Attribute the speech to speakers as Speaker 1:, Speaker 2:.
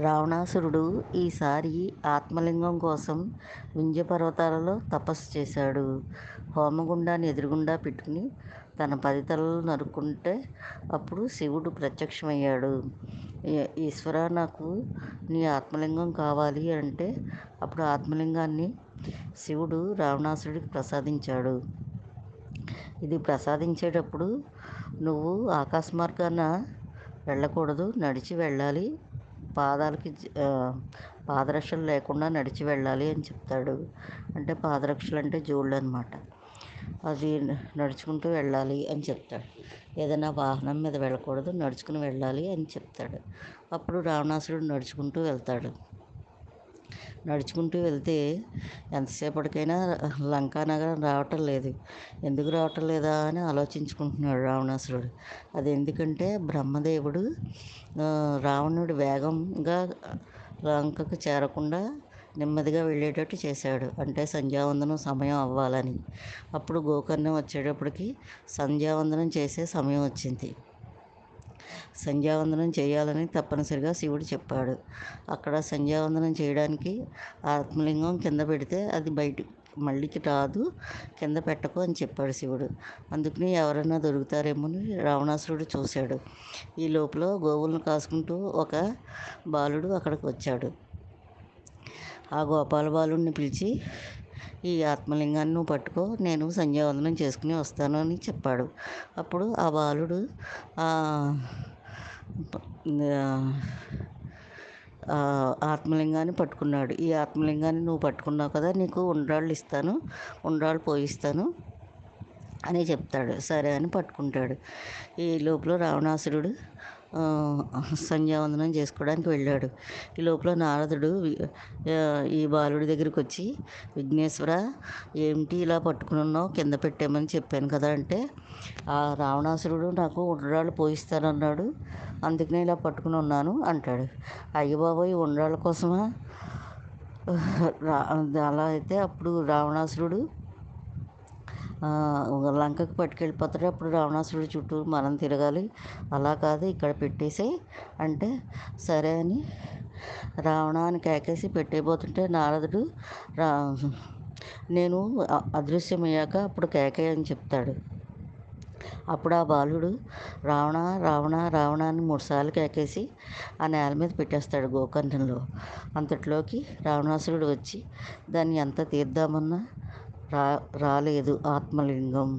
Speaker 1: రావణాసురుడు ఈసారి ఆత్మలింగం కోసం వింధ్య పర్వతాలలో తపస్సు చేశాడు. హోమగుండాన్ని ఎదురుగుండా పెట్టుకుని తన 10 తలలు నరుక్కుంటే అప్పుడు శివుడు ప్రత్యక్షమయ్యాడు. ఈశ్వర, నాకు నీ ఆత్మలింగం కావాలి అంటే అప్పుడు ఆత్మలింగాన్ని శివుడు రావణాసురుడికి ప్రసాదించాడు. ఇది ప్రసాదించేటప్పుడు నువ్వు ఆకాశ మార్గాన వెళ్ళకూడదు, నడిచి వెళ్ళాలి, పాదాలకి పాదరక్షలు లేకుండా నడిచి వెళ్ళాలి అని చెప్తాడు. అంటే పాదరక్షలు అంటే జోళ్ళు అనమాట. అది నడుచుకుంటూ వెళ్ళాలి అని చెప్తాడు. ఏదైనా వాహనం మీద వెళ్ళకూడదు, నడుచుకుని వెళ్ళాలి అని చెప్తాడు. అప్పుడు రావణాసురుడు నడుచుకుంటూ వెళ్తాడు. నడుచుకుంటూ వెళ్తే ఎంతసేపటికైనా లంకా నగరం రావటం లేదు. ఎందుకు రావటం లేదా అని ఆలోచించుకుంటున్నాడు రావణాసురుడు. అది ఎందుకంటే బ్రహ్మదేవుడు రావణుడి వేగంగా లంకకు చేరకుండా నెమ్మదిగా వెళ్ళేటట్టు చేశాడు. అంటే సంధ్యావందనం సమయం అవ్వాలని. అప్పుడు గోకర్ణం వచ్చేటప్పటికి సంధ్యావందనం చేసే సమయం వచ్చింది. సంధ్యావందనం చేయాలని తప్పనిసరిగా శివుడు చెప్పాడు. అక్కడ సంధ్యావందనం చేయడానికి ఆత్మలింగం కింద పెడితే అది మళ్ళీకి రాదు, కింద పెట్టకు అని చెప్పాడు శివుడు. అందుకని ఎవరైనా దొరుకుతారేమో అని రావణాసురుడు చూశాడు. ఈ లోపల గోవులను కాసుకుంటూ ఒక బాలుడు అక్కడికి వచ్చాడు. ఆ గోపాల బాలుడిని పిలిచి, ఈ ఆత్మలింగాన్ని నువ్వు పట్టుకో, నేను సంధ్యావందనం చేసుకుని వస్తాను అని చెప్పాడు. అప్పుడు ఆ బాలుడు ఆత్మలింగాన్ని పట్టుకున్నాడు. ఈ ఆత్మలింగాన్ని నువ్వు పట్టుకున్నావు కదా, నీకు ఉండ్రాళ్ళు ఇస్తాను, ఉండ్రాళ్ళు పోయిస్తాను అని చెప్తాడు. సరే అని పట్టుకుంటాడు. ఈ లోపల రావణాసురుడు సంధ్యావందనం చేసుకోవడానికి వెళ్ళాడు. ఈ లోపల నారదుడు ఈ బాలుడి దగ్గరికి వచ్చి, విఘ్నేశ్వర, ఏమిటి ఇలా పట్టుకుని ఉన్నావు, కింద పెట్టామని చెప్పాను కదా అంటే, ఆ రావణాసురుడు నాకు ఉండ్రాళ్ళు పోయిస్తానన్నాడు, అందుకనే ఇలా పట్టుకుని ఉన్నాను అంటాడు. అయ్య బాబోయ్, ఉండ్రాళ్ళ కోసమా? అలా అయితే అప్పుడు రావణాసురుడు లంకకు పట్టుకెళ్ళిపోతాడు. అప్పుడు రావణాసురుడు చుట్టూ మనం తిరగాలి. అలా కాదు, ఇక్కడ పెట్టేసే అంటే సరే అని రావణ అని కేకేసి పెట్టేయబోతుంటే నారదుడు నేను అదృశ్యమయ్యాక అప్పుడు కేకే అని చెప్తాడు. అప్పుడు ఆ బాలుడు రావణ రావణ రావణ అని 3 సార్లు కేకేసి ఆ నేల మీద పెట్టేస్తాడు గోకర్ణంలో. అంతట్లోకి రావణాసురుడు వచ్చి దాన్ని ఎంత తీద్దామన్నా రాలేదు ఆత్మలింగం.